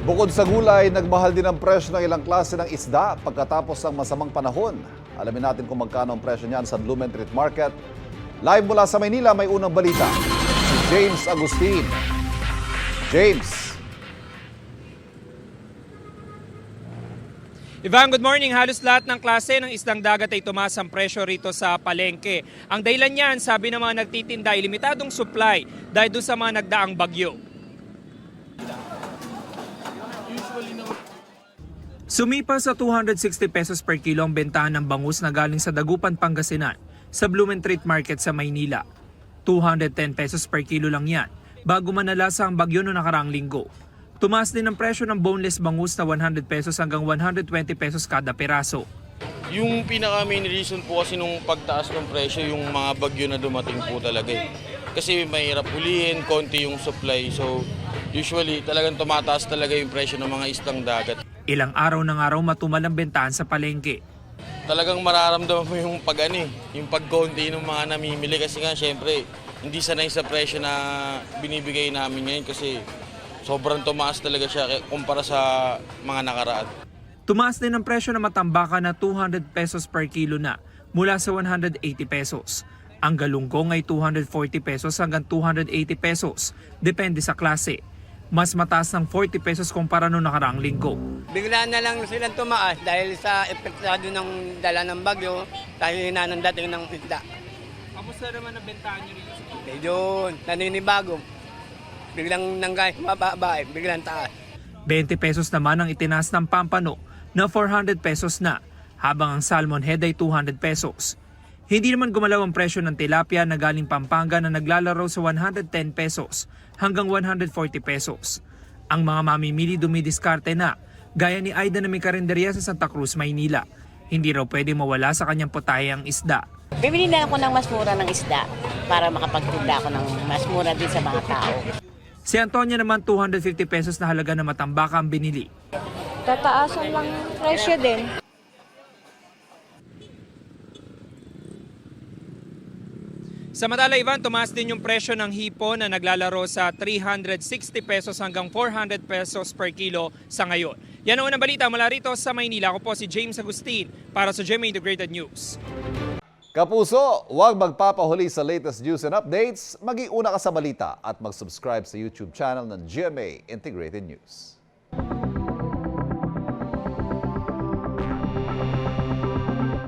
Bukod sa gulay, nagmahal din ang presyo ng ilang klase ng isda pagkatapos ng masamang panahon. Alamin natin kung magkano ang presyo niyan sa Blumentritt Market. Live mula sa Maynila, may unang balita. Si James Agustin. James. Ivan, good morning. Halos lahat ng klase ng isdang dagat ay tumaas ang presyo rito sa palengke. Ang dahilan niyan, sabi ng mga nagtitinda, ay limitadong supply dahil doon sa mga nagdaang bagyo. Sumipa sa 260 pesos per kilo ang bentahan ng bangus na galing sa Dagupan, Pangasinan sa Blumentritt Market sa Maynila. 210 pesos per kilo lang yan bago manalasa ang bagyo noong nakaraang linggo. Tumaas din ang presyo ng boneless bangus na 100 pesos hanggang 120 pesos kada peraso. Yung pinaka main reason po kasi nung pagtaas ng presyo, yung mga bagyo na dumating po talaga eh. Kasi mahirap hulihin, konti yung supply. So usually talagang tumataas talaga yung presyo ng mga isdang dagat. Ilang araw ng araw matumal ang bentahan sa palengke. Talagang mararamdaman mo yung yung pagkonti ng mga namimili kasi nga syempre hindi sanay sa presyo na binibigay namin ngayon kasi sobrang tumaas talaga siya kumpara sa mga nakaraan. Tumaas din ang presyo ng matambaka na 200 pesos per kilo na mula sa 180 pesos. Ang galunggong ay 240 pesos hanggang 280 pesos, depende sa klase. Mas mataas ng 40 pesos kumpara noong nakaraang linggo. Bigla na lang silang tumaas dahil sa epektado ng dala ng bagyo, dahil na ng dating ng isda. Kamusta naman ang bentahan niyo rito? Medyo naninibago. Biglang nanggay mababa, biglang taas. 20 pesos naman ang itinaas ng pampano na 400 pesos na, habang ang salmon head ay 200 pesos. Hindi naman gumalaw ang presyo ng tilapia na galing Pampanga na naglalaro sa 110 pesos hanggang 140 pesos. Ang mga mamimili dumidiskarte na, gaya ni Aida na may karinderya sa Santa Cruz, Maynila. Hindi raw pwede mawala sa kanyang putahe ang isda. Bibili na ako ng mas mura ng isda para makapagtinda ako ng mas mura din sa mga tao. Si Antonia naman 250 pesos na halaga na matambaka ang binili. Tataasan lang presyo din. Samantala, Ivan, tumaas din yung presyo ng hipon na naglalaro sa 360 pesos hanggang 400 pesos per kilo sa ngayon. Yan ang unang balita mula rito sa Maynila. Ako po si James Agustin para sa GMA Integrated News. Kapuso, huwag magpapahuli sa latest news and updates. Mag-iuna ka sa balita at mag-subscribe sa YouTube channel ng GMA Integrated News.